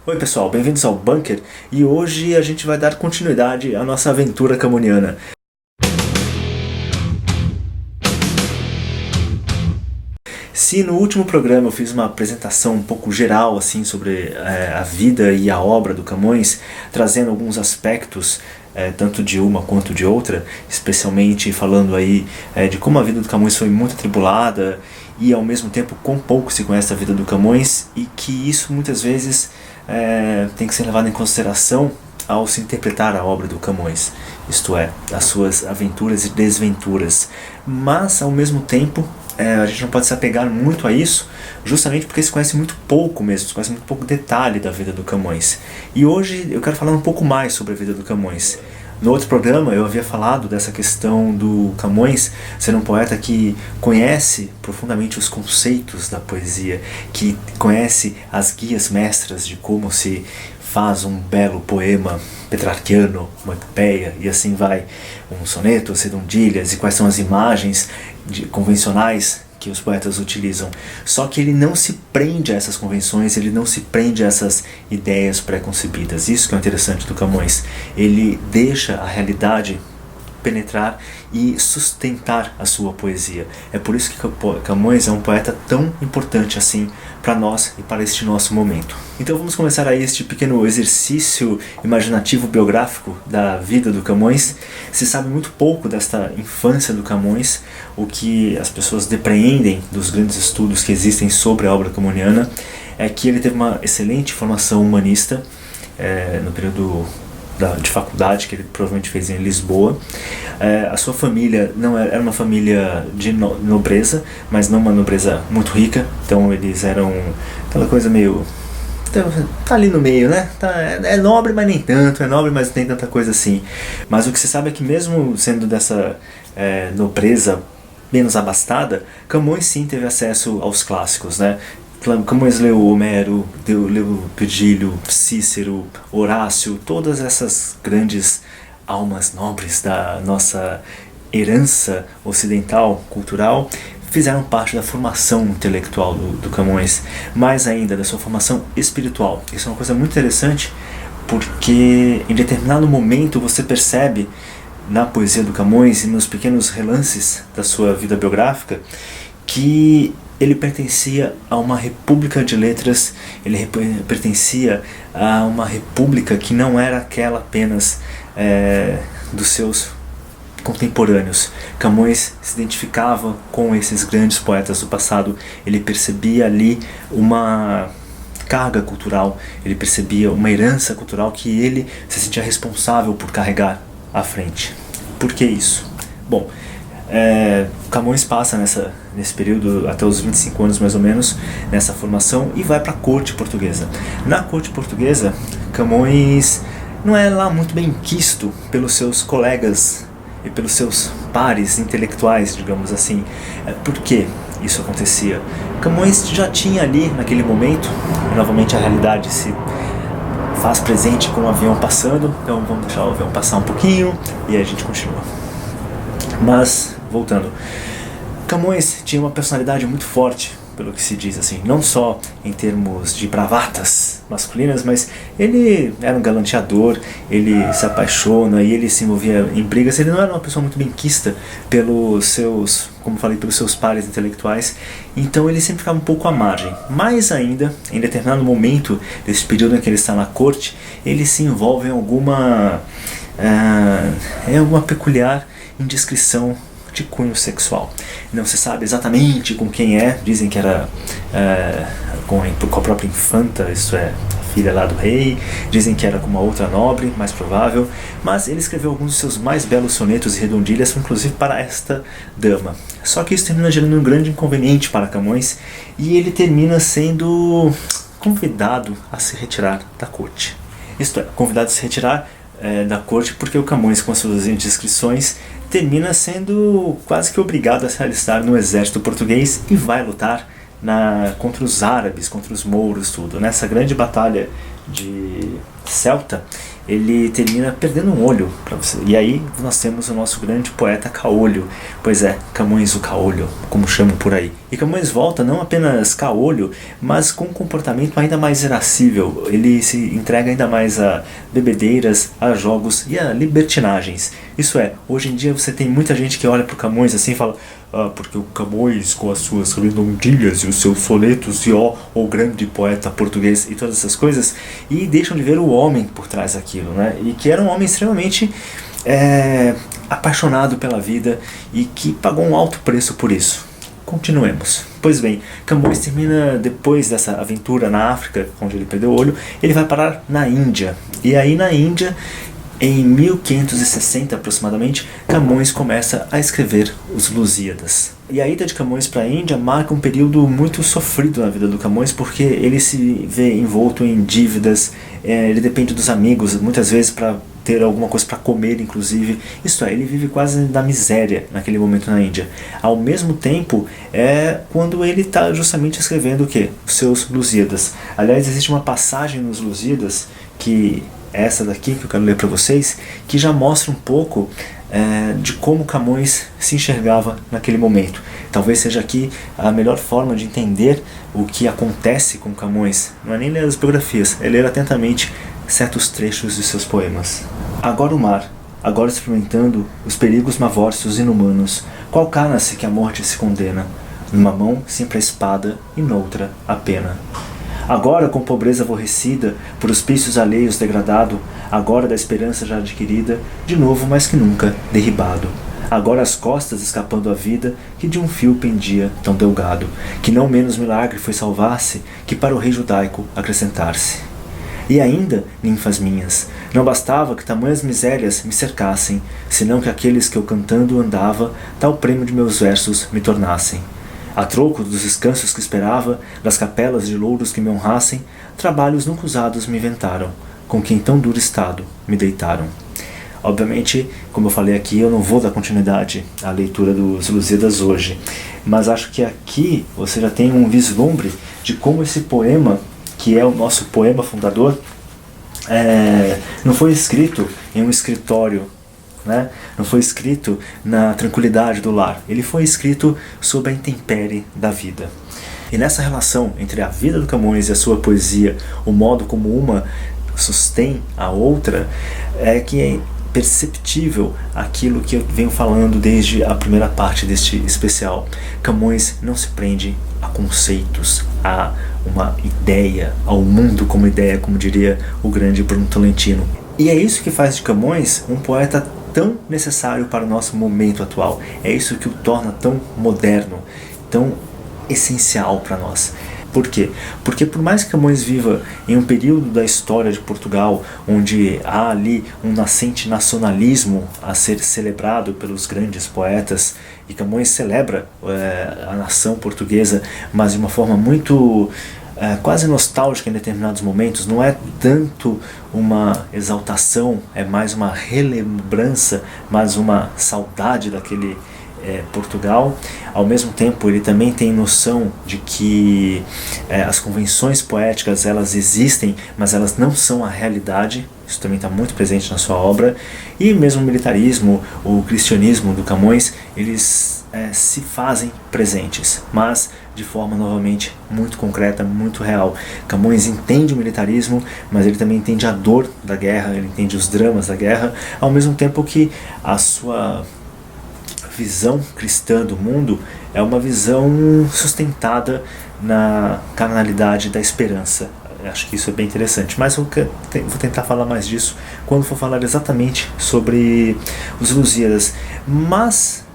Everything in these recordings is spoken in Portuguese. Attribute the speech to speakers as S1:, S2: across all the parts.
S1: Oi pessoal, bem-vindos ao Bunker e hoje a gente vai dar continuidade à nossa aventura camoniana. Se no último programa eu fiz uma apresentação um pouco geral assim sobre a vida e a obra do Camões, trazendo alguns aspectos tanto de uma quanto de outra, especialmente falando aí de como a vida do Camões foi muito atribulada e ao mesmo tempo quão pouco se conhece a vida do Camões e que isso muitas vezes tem que ser levado em consideração ao se interpretar a obra do Camões, isto é, as suas aventuras e desventuras. Mas ao mesmo tempo a gente não pode se apegar muito a isso, justamente porque se conhece muito pouco mesmo, se conhece muito pouco detalhe da vida do Camões. E hoje eu quero falar um pouco mais sobre a vida do Camões. No outro programa eu havia falado dessa questão do Camões ser um poeta que conhece profundamente os conceitos da poesia, que conhece as guias mestras de como se faz um belo poema petrarquiano, uma epopeia, e assim vai, um soneto, redondilhas, e quais são as imagens convencionais que os poetas utilizam. Só que ele não se prende a essas convenções, ele não se prende a essas ideias pré-concebidas. Isso que é interessante do Camões. Ele deixa a realidade penetrar e sustentar a sua poesia. É por isso que Camões é um poeta tão importante assim para nós e para este nosso momento. Então vamos começar aí este pequeno exercício imaginativo biográfico da vida do Camões. Se sabe muito pouco desta infância do Camões. O que as pessoas depreendem dos grandes estudos que existem sobre a obra camoniana é que ele teve uma excelente formação humanista no período de faculdade, que ele provavelmente fez em Lisboa. A sua família não era uma família de nobreza, mas não uma nobreza muito rica, então eles eram aquela coisa meio... tá ali no meio, né? É nobre, mas nem tanto, é nobre, mas não tem tanta coisa assim. Mas o que se sabe é que mesmo sendo dessa nobreza menos abastada, Camões sim teve acesso aos clássicos, né? Camões leu Homero, leu Virgílio, Cícero, Horácio, todas essas grandes almas nobres da nossa herança ocidental, cultural, fizeram parte da formação intelectual do Camões, mais ainda da sua formação espiritual. Isso é uma coisa muito interessante, porque em determinado momento você percebe na poesia do Camões e nos pequenos relances da sua vida biográfica que ele pertencia a uma república de letras, ele pertencia a uma república que não era aquela apenas dos seus contemporâneos. Camões se identificava com esses grandes poetas do passado, ele percebia ali uma carga cultural, ele percebia uma herança cultural que ele se sentia responsável por carregar à frente. Por que isso? Bom, Camões passa nesse período até os 25 anos mais ou menos nessa formação e vai para a corte portuguesa. Na corte portuguesa, Camões não é lá muito bem quisto pelos seus colegas e pelos seus pares intelectuais, digamos assim. Por que isso acontecia? Camões já tinha ali naquele momento, novamente a realidade se faz presente com o avião passando, então vamos deixar o avião passar um pouquinho e aí a gente continua. Mas, voltando, Camões tinha uma personalidade muito forte, pelo que se diz assim, não só em termos de bravatas masculinas, mas ele era um galanteador, ele se apaixona e ele se envolvia em brigas. Ele não era uma pessoa muito benquista pelos seus, como falei, pelos seus pares intelectuais, então ele sempre ficava um pouco à margem. Mais ainda, em determinado momento desse período em que ele está na corte, ele se envolve em alguma peculiar indiscrição de cunho sexual. Não se sabe exatamente com quem dizem que era com a própria infanta, isso é, a filha lá do rei, dizem que era com uma outra nobre, mais provável, mas ele escreveu alguns dos seus mais belos sonetos e redondilhas, inclusive para esta dama. Só que isso termina gerando um grande inconveniente para Camões, e ele termina sendo convidado a se retirar da corte. Isto é, convidado a se retirar da corte porque o Camões, com as suas indiscrições, termina sendo quase que obrigado a se alistar no exército português e vai lutar contra os árabes, contra os mouros, tudo. Nessa grande batalha de Celta, ele termina perdendo um olho para você. E aí nós temos o nosso grande poeta caolho. Pois é, Camões o Caolho, como chamam por aí. E Camões volta não apenas caolho, mas com um comportamento ainda mais irascível. Ele se entrega ainda mais a bebedeiras, a jogos e a libertinagens. Isso é, hoje em dia você tem muita gente que olha pro Camões assim e fala: ah, porque o Camões com as suas redondilhas e os seus sonetos e o grande poeta português e todas essas coisas, e deixam de ver o homem por trás daquilo, né? E que era um homem extremamente apaixonado pela vida e que pagou um alto preço por isso. Continuemos. Pois bem, Camões termina, depois dessa aventura na África, onde ele perdeu o olho, ele vai parar na Índia. E aí na Índia, em 1560 aproximadamente, Camões começa a escrever os Lusíadas. E a ida de Camões para a Índia marca um período muito sofrido na vida do Camões, porque ele se vê envolto em dívidas, ele depende dos amigos, muitas vezes para ter alguma coisa para comer, inclusive. Isto é, ele vive quase da miséria naquele momento na Índia. Ao mesmo tempo, quando ele está justamente escrevendo o quê? Os seus Lusíadas. Aliás, existe uma passagem nos Lusíadas, que essa daqui que eu quero ler para vocês, que já mostra um pouco de como Camões se enxergava naquele momento. Talvez seja aqui a melhor forma de entender o que acontece com Camões. Não é nem ler as biografias, é ler atentamente certos trechos de seus poemas. Agora o mar, agora experimentando os perigos mavórcios inumanos, qual cana-se que a morte se condena? Numa mão sempre a espada e noutra a pena. Agora com pobreza aborrecida, por hospícios alheios degradado, agora da esperança já adquirida, de novo mais que nunca derribado. Agora as costas escapando a vida, que de um fio pendia tão delgado, que não menos milagre foi salvar-se, que para o rei judaico acrescentar-se. E ainda, ninfas minhas, não bastava que tamanhas misérias me cercassem, senão que aqueles que eu cantando andava, tal prêmio de meus versos me tornassem. A troco dos descansos que esperava, das capelas de louros que me honrassem, trabalhos nunca usados me inventaram, com que em tão duro estado me deitaram. Obviamente, como eu falei aqui, eu não vou dar continuidade à leitura dos Lusíadas hoje, mas acho que aqui você já tem um vislumbre de como esse poema, que é o nosso poema fundador, não foi escrito em um escritório, né? Não foi escrito na tranquilidade do lar, ele foi escrito sob a intempérie da vida. E nessa relação entre a vida do Camões e a sua poesia, o modo como uma sustém a outra, é que é perceptível aquilo que eu venho falando desde a primeira parte deste especial. Camões não se prende a conceitos, a uma ideia, ao mundo como ideia, como diria o grande Bruno Tolentino. E é isso que faz de Camões um poeta tão necessário para o nosso momento atual. É isso que o torna tão moderno, tão essencial para nós. Por quê? Porque por mais que Camões viva em um período da história de Portugal onde há ali um nascente nacionalismo a ser celebrado pelos grandes poetas, e Camões celebra a nação portuguesa, mas de uma forma muito quase nostálgica em determinados momentos, não é tanto uma exaltação, é mais uma relembrança, mais uma saudade daquele Portugal. Ao mesmo tempo ele também tem noção de que as convenções poéticas elas existem, mas elas não são a realidade. Isso também está muito presente na sua obra. E mesmo o militarismo, o cristianismo do Camões, eles se fazem presentes, mas de forma novamente muito concreta, muito real. Camões entende o militarismo, mas ele também entende a dor da guerra, ele entende os dramas da guerra, ao mesmo tempo que a sua visão cristã do mundo é uma visão sustentada na carnalidade da esperança. Acho que isso é bem interessante, mas eu vou tentar falar mais disso quando for falar exatamente sobre os Lusíadas. Mas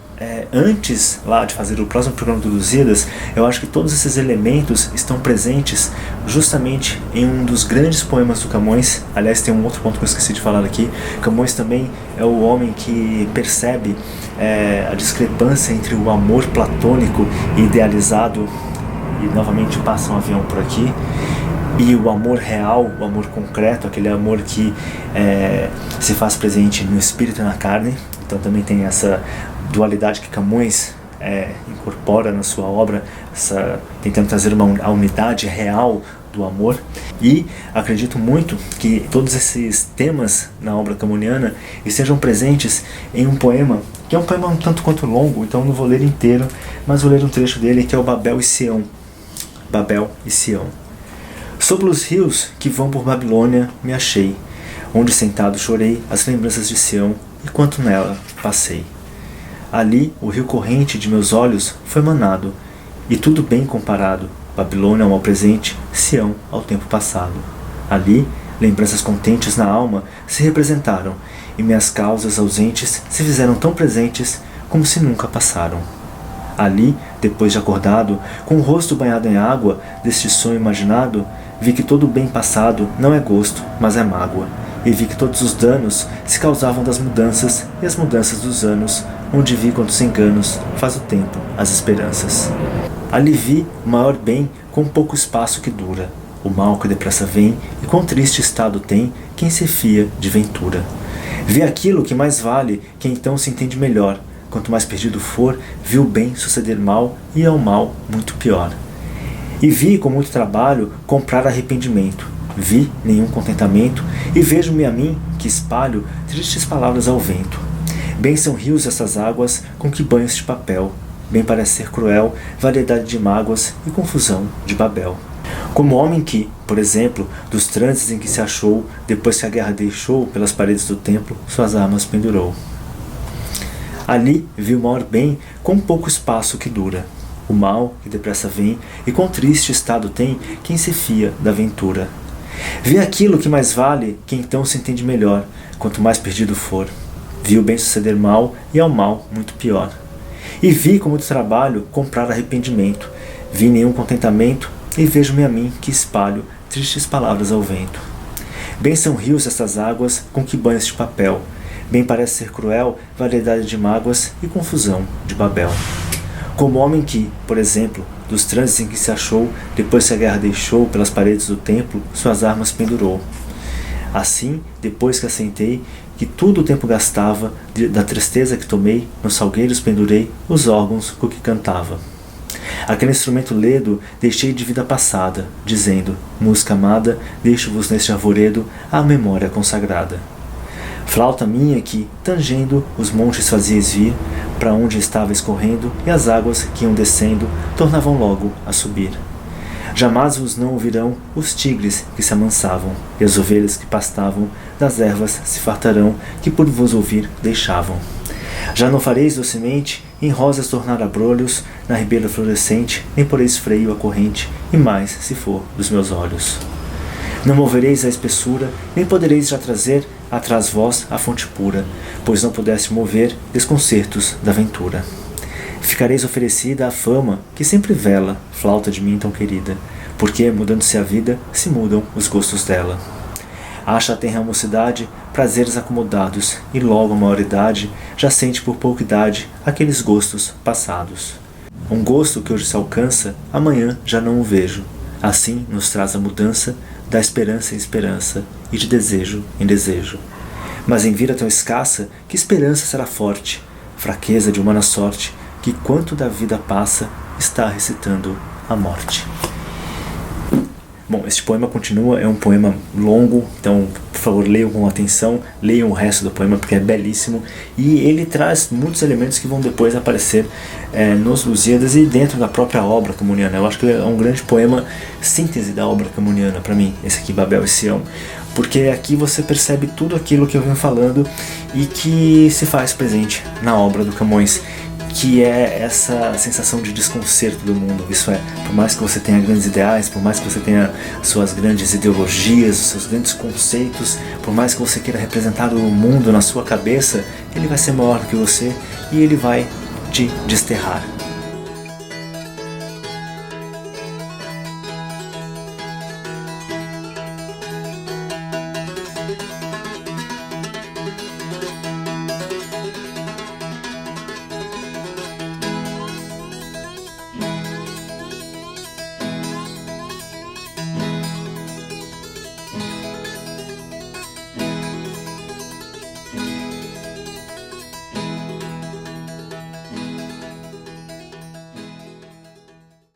S1: antes lá de fazer o próximo programa do Lusíadas, eu acho que todos esses elementos estão presentes justamente em um dos grandes poemas do Camões. Aliás, tem um outro ponto que eu esqueci de falar aqui. Camões também é o homem que percebe a discrepância entre o amor platônico e idealizado, e novamente passa um avião por aqui, e o amor real, o amor concreto, aquele amor que se faz presente no espírito e na carne. Então também tem essa dualidade que Camões incorpora na sua obra, tentando trazer a unidade real do amor. E acredito muito que todos esses temas na obra camoniana estejam presentes em um poema, que é um poema um tanto quanto longo, então não vou ler inteiro, mas vou ler um trecho dele, que é o Babel e Sião. Babel e Sião. Sobre os rios que vão por Babilônia me achei, onde sentado chorei as lembranças de Sião, enquanto nela passei. Ali o rio corrente de meus olhos foi manado, e tudo bem comparado, Babilônia ao presente, Sião ao tempo passado. Ali, lembranças contentes na alma se representaram, e minhas causas ausentes se fizeram tão presentes como se nunca passaram. Ali, depois de acordado, com o rosto banhado em água deste sonho imaginado, vi que todo o bem passado não é gosto, mas é mágoa, e vi que todos os danos se causavam das mudanças e as mudanças dos anos, onde vi quantos enganos faz o tempo as esperanças. Ali vi o maior bem com pouco espaço que dura, o mal que depressa vem e quão triste estado tem quem se fia de ventura. Vi aquilo que mais vale, que então se entende melhor, quanto mais perdido for, vi o bem suceder mal e ao mal muito pior. E vi com muito trabalho comprar arrependimento, vi nenhum contentamento e vejo-me a mim que espalho tristes palavras ao vento. Bem são rios essas águas com que banho este papel, bem parece ser cruel variedade de mágoas e confusão de Babel. Como homem que, por exemplo, dos transes em que se achou, depois que a guerra deixou pelas paredes do templo, suas armas pendurou. Ali vi o maior bem com pouco espaço que dura, o mal que depressa vem e quão triste estado tem quem se fia da ventura. Vi aquilo que mais vale, que então se entende melhor, quanto mais perdido for. Vi o bem suceder mal e ao mal muito pior. E vi com muito trabalho comprar arrependimento, vi nenhum contentamento e vejo-me a mim que espalho tristes palavras ao vento. Bem são rios estas águas com que banho este papel, bem parece ser cruel variedade de mágoas e confusão de Babel. Como homem que, por exemplo, dos transes em que se achou, depois que a guerra deixou pelas paredes do templo, suas armas pendurou. Assim, depois que assentei, que tudo o tempo gastava, da tristeza que tomei, nos salgueiros pendurei os órgãos com que cantava. Aquele instrumento ledo deixei de vida passada, dizendo, música amada, deixo-vos neste arvoredo a memória consagrada. Flauta minha que, tangendo, os montes fazias vir, para onde estava escorrendo, e as águas que iam descendo, tornavam logo a subir. Jamais vos não ouvirão os tigres que se amansavam, e as ovelhas que pastavam, das ervas se fartarão, que por vos ouvir deixavam. Já não fareis docemente, em rosas tornar abrolhos, na ribeira florescente, nem poreis freio a corrente, e mais, se for, dos meus olhos. Não movereis a espessura, nem podereis já trazer atrás vós a fonte pura, pois não pudeste mover desconcertos da ventura. Ficareis oferecida à fama, que sempre vela, flauta de mim tão querida, porque, mudando-se a vida, se mudam os gostos dela. Acha a tenra mocidade prazeres acomodados, e logo a maioridade já sente por pouca idade aqueles gostos passados. Um gosto que hoje se alcança, amanhã já não o vejo. Assim nos traz a mudança, da esperança em esperança, e de desejo em desejo. Mas em vida tão escassa, que esperança será forte, fraqueza de humana sorte, que quanto da vida passa, está recitando a morte. Bom, este poema continua, é um poema longo, então por favor leiam com atenção, leiam o resto do poema porque é belíssimo e ele traz muitos elementos que vão depois aparecer nos Lusíadas e dentro da própria obra camoniana. Eu acho que é um grande poema síntese da obra camoniana para mim, esse aqui, Babel e Sião, porque aqui você percebe tudo aquilo que eu venho falando e que se faz presente na obra do Camões, que é essa sensação de desconcerto do mundo. Isso é, por mais que você tenha grandes ideais, por mais que você tenha suas grandes ideologias, seus grandes conceitos, por mais que você queira representar o mundo na sua cabeça, ele vai ser maior do que você e ele vai te desterrar.